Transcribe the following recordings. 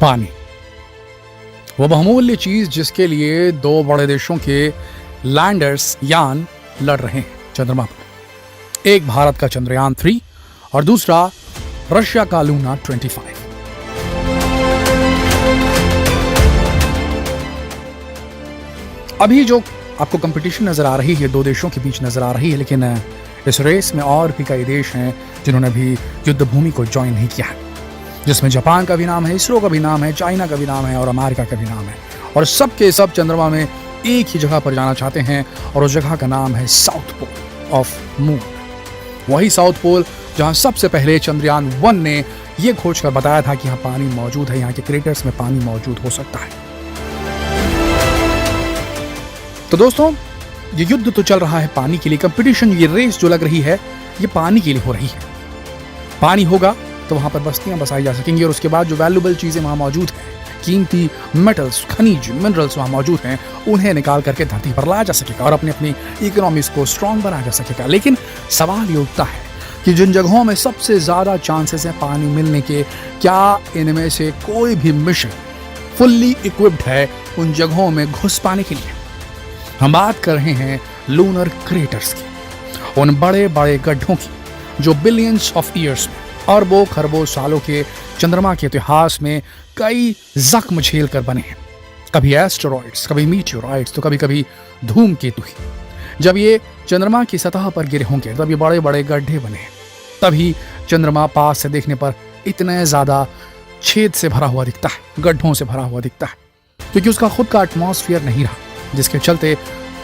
पानी, वो बहुमूल्य चीज जिसके लिए दो बड़े देशों के लैंडर्स यान लड़ रहे हैं चंद्रमा पर। एक भारत का चंद्रयान 3 और दूसरा रशिया का लूना 25। अभी जो आपको कंपटीशन नजर आ रही है दो देशों के बीच नजर आ रही है, लेकिन इस रेस में और भी कई देश हैं जिन्होंने अभी युद्ध भूमि को ज्वाइन नहीं किया है, जिसमें जापान का भी नाम है, इसरो का भी नाम है, चाइना का भी नाम है और अमेरिका का भी नाम है। और सब के सब चंद्रमा में एक ही जगह पर जाना चाहते हैं और उस जगह का नाम है साउथ पोल ऑफ मून। वही साउथ पोल जहां सबसे पहले चंद्रयान 1 ने यह खोज कर बताया था कि यहाँ पानी मौजूद है, यहाँ के क्रेटर्स में पानी मौजूद हो सकता है। तो दोस्तों, ये युद्ध तो चल रहा है पानी के लिए, कंपटीशन, ये रेस जो लग रही है ये पानी के लिए हो रही है। पानी होगा तो वहां पर बस्तियां बसाई जा सकेंगी और उसके बाद जो वैल्यूएबल चीजें वहां मौजूद हैं, कीमती मेटल्स, खनिज, मिनरल्स वहां मौजूद हैं, उन्हें निकाल करके धरती पर लाया जा सकेगा और अपनी अपनी इकोनॉमीज को स्ट्रांग बनाया जा सकेगा। लेकिन सवाल ये उठता है कि जिन जगहों में सबसे ज्यादा चांसेस है पानी मिलने के, क्या इनमें से कोई भी मिशन फुल्ली इक्विप्ड है उन जगहों में घुस पाने के लिए? हम बात कर रहे हैं लूनर क्रेटर्स की, उन बड़े बड़े गड्ढों की जो बिलियंस ऑफ ईयर्स में, अरबों खरबों सालों के चंद्रमा के इतिहास में कई जख्म झेल कर बने हैं। कभी एस्टेरॉइड्स, कभी मीटियोराइट्स, तो कभी कभी धूमकेतु ही। जब ये चंद्रमा की सतह पर गिरे होंगे तब ये बड़े बड़े गड्ढे बने हैं, तभी चंद्रमा पास से देखने पर इतने ज्यादा छेद से भरा हुआ दिखता है, गड्ढों से भरा हुआ दिखता है, क्योंकि उसका खुद का एटमॉस्फेयर नहीं रहा, जिसके चलते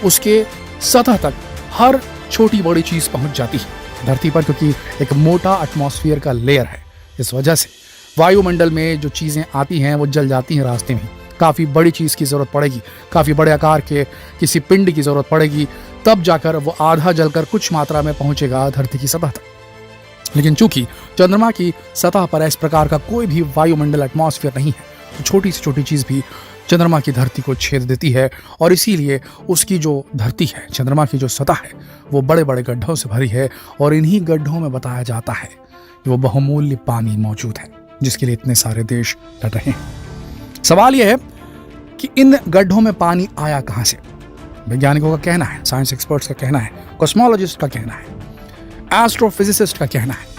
उसके सतह तक हर छोटी बड़ी चीज पहुंच जाती है धरती पर, क्योंकि एक मोटा एटमॉस्फेयर का लेयर है। इस वजह से वायुमंडल में जो चीजें आती हैं वो जल जाती हैं रास्ते में। काफी बड़ी चीज की जरूरत पड़ेगी, काफी बड़े आकार के किसी पिंड की जरूरत पड़ेगी, तब जाकर वो आधा जलकर कुछ मात्रा में पहुंचेगा धरती की सतह तक। लेकिन चूंकि चंद्रमा की सतह पर इस प्रकार का कोई भी वायुमंडल एटमॉस्फेयर नहीं है, तो छोटी से छोटी चीज भी चंद्रमा की धरती को छेद देती है और इसीलिए उसकी जो धरती है, चंद्रमा की जो सतह है, वो बड़े बड़े गड्ढों से भरी है। और इन्हीं गड्ढों में बताया जाता है कि वो बहुमूल्य पानी मौजूद है जिसके लिए इतने सारे देश लड़ रहे हैं। सवाल यह है कि इन गड्ढों में पानी आया कहां से? वैज्ञानिकों का कहना है, साइंस एक्सपर्ट्स का कहना है, कॉस्मोलॉजिस्ट का कहना है, एस्ट्रोफिजिसिस्ट का कहना है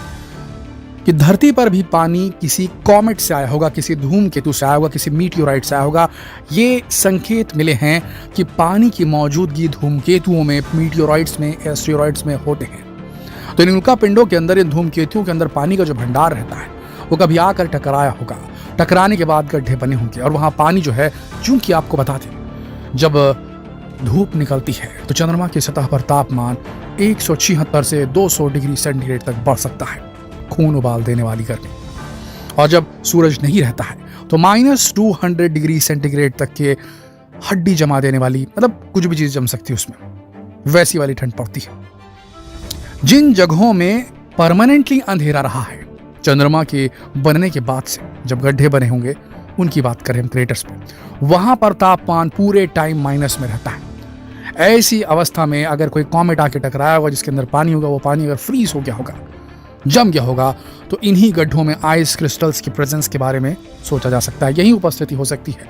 कि धरती पर भी पानी किसी कॉमेट से आया होगा, किसी धूमकेतु से आया होगा, किसी मीटियोराइट से आया होगा। ये संकेत मिले हैं कि पानी की मौजूदगी धूमकेतुओं में, मीटियोराइट्स में, एस्टेरॉइड्स में होते हैं। तो इन उल्का पिंडों के अंदर, इन धूमकेतुओं के अंदर पानी का जो भंडार रहता है वो कभी आकर टकराया होगा, टकराने के बाद गड्ढे बने होंगे और वहां पानी जो है, चूंकि आपको बता दें, जब धूप निकलती है तो चंद्रमा की सतह पर तापमान 176 से 200 डिग्री सेंटीग्रेड तक बढ़ सकता है, खून उबाल देने वाली गर्मी। और जब सूरज नहीं रहता है तो -200 डिग्री सेंटीग्रेड तक के हड्डी जमा देने वाली, मतलब कुछ भी चीज जम सकती है उसमें, वैसी वाली ठंड पड़ती है। जिन जगहों में परमानेंटली अंधेरा रहा है चंद्रमा के बनने के बाद से, जब गड्ढे बने होंगे उनकी बात करें हम क्रेटर्स पे, वहां पर तापमान पूरे टाइम माइनस में रहता है। ऐसी अवस्था में अगर कोई कॉमेट आके टकराया होगा जिसके अंदर पानी होगा, वो पानी अगर फ्रीज हो गया होगा, जम गया होगा, तो इन्हीं गड्ढों में आइस क्रिस्टल्स की प्रेजेंस के बारे में सोचा जा सकता है। यही उपस्थिति हो सकती है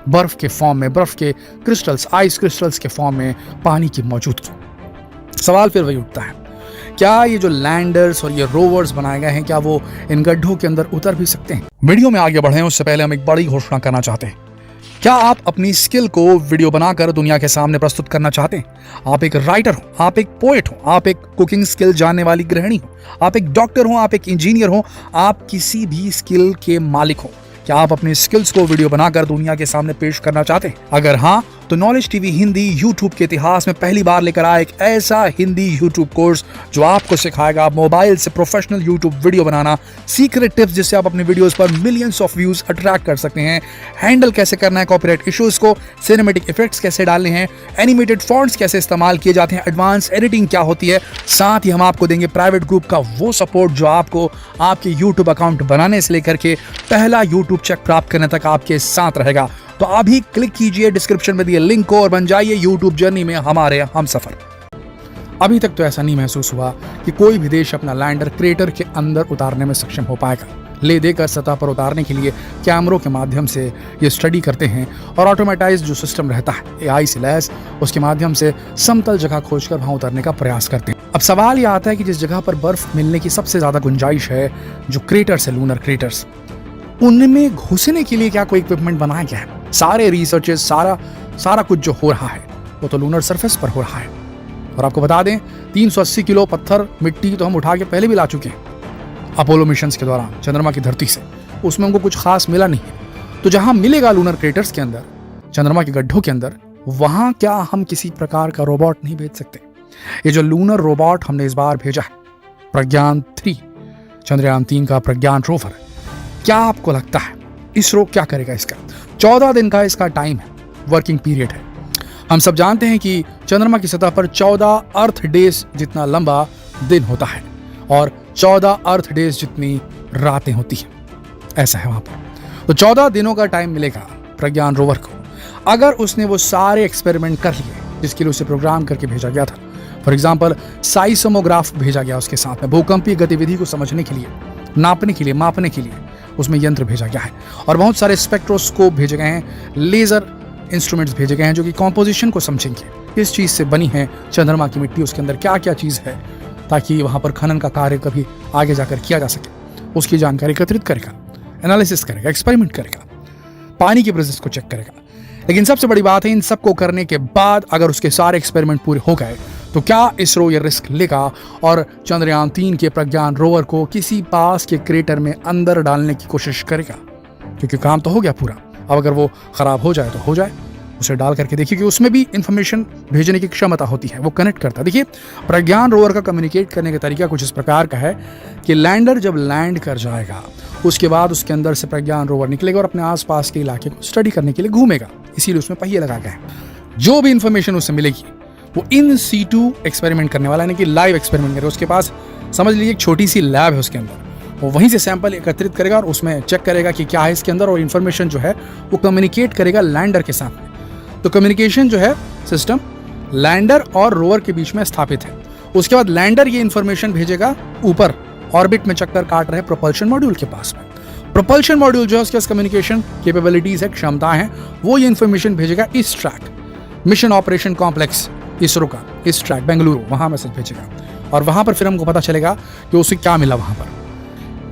बर्फ के फॉर्म में, बर्फ के क्रिस्टल्स, आइस क्रिस्टल्स के फॉर्म में पानी की मौजूदगी। सवाल फिर वही उठता है, क्या ये जो लैंडर्स और ये रोवर्स बनाए गए हैं, क्या वो इन गड्ढों के अंदर उतर भी सकते हैं? वीडियो में आगे बढ़े उससे पहले हम एक बड़ी घोषणा करना चाहते हैं। क्या आप अपनी स्किल को वीडियो बनाकर दुनिया के सामने प्रस्तुत करना चाहते हैं? आप एक राइटर हो, आप एक पोएट हो, आप एक कुकिंग स्किल जानने वाली गृहिणी हो, आप एक डॉक्टर हो, आप एक इंजीनियर हो, आप किसी भी स्किल के मालिक हो, क्या आप अपने स्किल्स को वीडियो बनाकर दुनिया के सामने पेश करना चाहते हैं? अगर हाँ, तो नॉलेज टीवी हिंदी यूट्यूब के इतिहास में पहली बार लेकर आया एक ऐसा हिंदी यूट्यूब कोर्स जो आपको सिखाएगा मोबाइल से प्रोफेशनल यूट्यूब वीडियो बनाना, सीक्रेट टिप्स जिससे आप अपने वीडियोस पर मिलियंस ऑफ व्यूज अट्रैक्ट कर सकते हैं, हैंडल कैसे करना है कॉपीराइट इश्यूज को, सिनेमैटिक इफेक्ट्स कैसे डालने हैं, एनिमेटेड फॉन्ट्स कैसे इस्तेमाल किए जाते हैं, एडवांस एडिटिंग क्या होती है। साथ ही हम आपको देंगे प्राइवेट ग्रुप का वो सपोर्ट जो आपको आपके यूट्यूब अकाउंट बनाने से लेकर के पहला यूट्यूब चेक प्राप्त करने तक आपके साथ रहेगा। तो अभी क्लिक कीजिए डिस्क्रिप्शन में दिए लिंक को और बन जाइए यूट्यूब जर्नी में हमारे हमसफर। अभी तक तो ऐसा नहीं महसूस हुआ कि कोई भी देश अपना लैंडर क्रेटर के अंदर उतारने में सक्षम हो पाएगा, ले देकर सतह पर उतारने के लिए कैमरों के माध्यम से ये स्टडी करते हैं और ऑटोमेटाइज जो सिस्टम रहता है एआई से लैस उसके माध्यम से समतल जगह खोजकर वहां उतरने का प्रयास करते हैं। अब सवाल ये आता है कि जिस जगह पर बर्फ मिलने की सबसे ज्यादा गुंजाइश है, जो क्रेटर्स है, लूनर क्रेटर्स, उनमें घुसने के लिए क्या कोई इक्विपमेंट बनाया गया है? सारे रिसर्चेस, सारा कुछ जो हो रहा है वो तो लूनर सरफेस पर हो रहा है। और आपको बता दें 380 किलो पत्थर मिट्टी तो हम उठा के पहले भी ला चुके हैं अपोलो मिशंस के दौरान चंद्रमा की धरती से, उसमें उनको कुछ खास मिला नहीं है। तो जहां मिलेगा लूनर क्रेटर्स के अंदर, चंद्रमा के गड्ढों के अंदर, वहां क्या हम किसी प्रकार का रोबोट नहीं भेज सकते? ये जो लूनर रोबोट हमने इस बार भेजा है, प्रज्ञान 3, चंद्रयान 3 का प्रज्ञान रोवर, क्या आपको लगता है इसरो क्या करेगा इसका? 14 दिन का इसका टाइम है, वर्किंग पीरियड है। हम सब जानते हैं कि चंद्रमा की सतह पर 14 अर्थ डेज जितना लंबा दिन होता है और 14 अर्थ डेज जितनी रातें होती हैं, ऐसा है वहां पर। तो 14 दिनों का टाइम मिलेगा प्रज्ञान रोवर को, अगर उसने वो सारे एक्सपेरिमेंट कर लिए जिसके लिए उसे प्रोग्राम करके भेजा गया था। फॉर एग्जाम्पल साइसमोग्राफ भेजा गया उसके साथ में, भूकंपीय गतिविधि को समझने के लिए, नापने के लिए, मापने के लिए उसमें यंत्र भेजा गया है। और बहुत सारे स्पेक्ट्रोस्कोप भेजे गए हैं, लेजर इंस्ट्रूमेंट्स भेजे गए हैं जो कि कॉम्पोजिशन को समझेंगे, इस चीज से बनी है चंद्रमा की मिट्टी, उसके अंदर क्या क्या चीज है, ताकि वहां पर खनन का कार्य कभी आगे जाकर किया जा सके। उसकी जानकारी एकत्रित करेगा, एनालिसिस करेगा, एक्सपेरिमेंट करेगा, पानी की प्रोसेस को चेक करेगा। लेकिन सबसे बड़ी बात है, इन सबको करने के बाद अगर उसके सारे एक्सपेरिमेंट पूरे हो गए तो क्या इसरो ये रिस्क लेगा और चंद्रयान 3 के प्रज्ञान रोवर को किसी पास के क्रेटर में अंदर डालने की कोशिश करेगा? क्योंकि काम तो हो गया पूरा, अब अगर वो खराब हो जाए तो हो जाए, उसे डाल करके देखिए कि उसमें भी इंफॉर्मेशन भेजने की क्षमता होती है, वो कनेक्ट करता है। देखिए प्रज्ञान रोवर का कम्युनिकेट करने का तरीका कुछ इस प्रकार का है कि लैंडर जब लैंड कर जाएगा उसके बाद उसके अंदर से प्रज्ञान रोवर निकलेगा और अपने आसपास के इलाके को स्टडी करने के लिए घूमेगा, इसीलिए उसमें पहिए लगा गए हैं। जो भी इंफॉर्मेशन उसे मिलेगी वो इन सीटू एक्सपेरिमेंट करने वाला, यानी कि लाइव एक्सपेरिमेंट करेगा। उसके पास समझ लीजिए एक छोटी सी लैब है, उसके अंदर वो वहीं से सैंपल एकत्रित करेगा और उसमें चेक करेगा कि क्या है इसके अंदर, और इन्फॉर्मेशन जो है वो कम्युनिकेट करेगा लैंडर के साथ में। तो कम्युनिकेशन जो है सिस्टम लैंडर और रोवर के बीच में स्थापित है। उसके बाद लैंडर ये इन्फॉर्मेशन भेजेगा ऊपर ऑर्बिट में चक्कर काट रहे प्रोपल्शन मॉड्यूल के पास में। प्रोपल्शन मॉड्यूल जो है उसके पास कम्युनिकेशन कैपेबिलिटीज है, क्षमताएं हैं, वो ये इन्फॉर्मेशन भेजेगा इस track mission operation complex ISRO का, इस ट्रैक बेंगलुरु, वहां मैसेज भेजेगा और वहां पर फिर हमको पता चलेगा कि उसे क्या मिला वहां पर।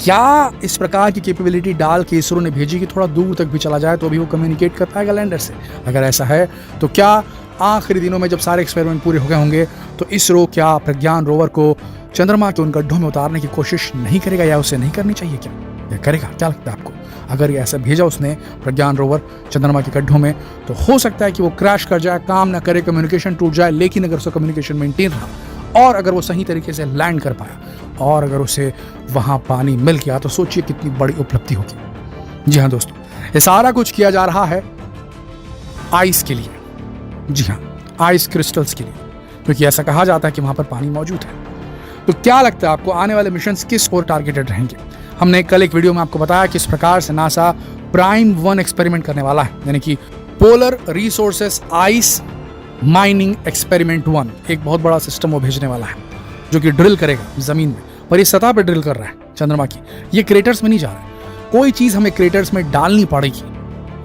क्या इस प्रकार की कैपेबिलिटी डाल के इसरो ने भेजी कि थोड़ा दूर तक भी चला जाए तो भी वो कम्युनिकेट कर पाएगा लैंडर से? अगर ऐसा है तो क्या आखिरी दिनों में जब सारे एक्सपेरिमेंट पूरे हो गए होंगे तो इसरो क्या प्रज्ञान रोवर को चंद्रमा के उन गड्ढों में उतारने की कोशिश नहीं करेगा, या उसे नहीं करनी चाहिए? क्या यह करेगा? क्या लगता है आपको? अगर ये ऐसा भेजा उसने प्रज्ञान रोवर चंद्रमा के गड्ढों में तो हो सकता है कि वो क्रैश कर जाए, काम ना करे, कम्युनिकेशन टूट जाए। लेकिन अगर उसका कम्युनिकेशन मेंटेन रहा और अगर वो सही तरीके से लैंड कर पाया और अगर उसे वहां पानी मिल गया तो सोचिए कितनी बड़ी उपलब्धि होगी। जी हाँ दोस्तों, ये सारा कुछ किया जा रहा है आइस के लिए। जी हाँ, आइस क्रिस्टल्स के लिए, क्योंकि ऐसा कहा जाता है कि वहां पर पानी मौजूद है। तो क्या लगता है आपको आने वाले मिशन किस ओर टारगेटेड रहेंगे? हमने कल एक वीडियो में आपको बताया किस प्रकार से नासा प्राइम 1 एक्सपेरिमेंट करने वाला है, यानी कि polar resources ice mining experiment 1, एक बहुत बड़ा सिस्टम वो भेजने वाला है जो कि ड्रिल करेगा जमीन में, पर ये सतह पर ड्रिल कर रहा है चंद्रमा की, ये क्रेटर्स में नहीं जा रहा है। कोई चीज हमें क्रेटर्स में डालनी पड़ेगी,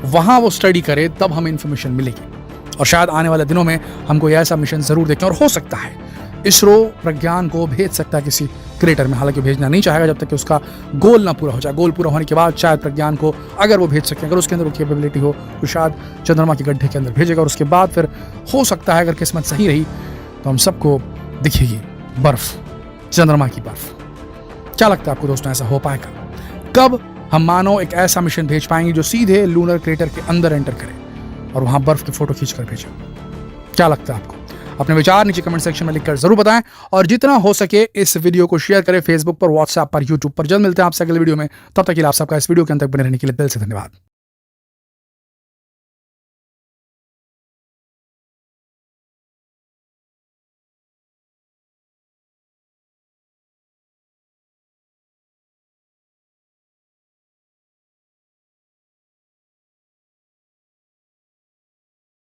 वहां वो स्टडी करे तब हमें इंफॉर्मेशन मिलेगी। और शायद आने वाले दिनों में हमको ऐसा मिशन जरूर देखें और हो सकता है इसरो प्रज्ञान को भेज सकता है किसी क्रेटर में, हालांकि भेजना नहीं चाहेगा जब तक कि उसका गोल ना पूरा हो जाए। गोल पूरा होने के बाद शायद प्रज्ञान को अगर वो भेज सके, अगर उसके अंदर कैपेबिलिटी हो तो शायद चंद्रमा के गड्ढे के अंदर भेजेगा और उसके बाद फिर हो सकता है अगर किस्मत सही रही तो हम सबको दिखेगी बर्फ, चंद्रमा की बर्फ। क्या लगता है आपको दोस्तों, ऐसा हो पाएगा? कब हम मानो एक ऐसा मिशन भेज पाएंगे जो सीधे लूनर क्रेटर के अंदर एंटर करे और वहां बर्फ की फोटो खींचकर भेजे? क्या लगता है आपको? अपने विचार नीचे कमेंट सेक्शन में लिखकर जरूर बताएं और जितना हो सके इस वीडियो को शेयर करें फेसबुक पर, व्हाट्सएप पर, यूट्यूब पर। जल्द मिलते हैं आपसे अगले वीडियो में, तब तक के लिए आप सबका इस वीडियो के अंत तक बने रहने के लिए दिल से धन्यवाद।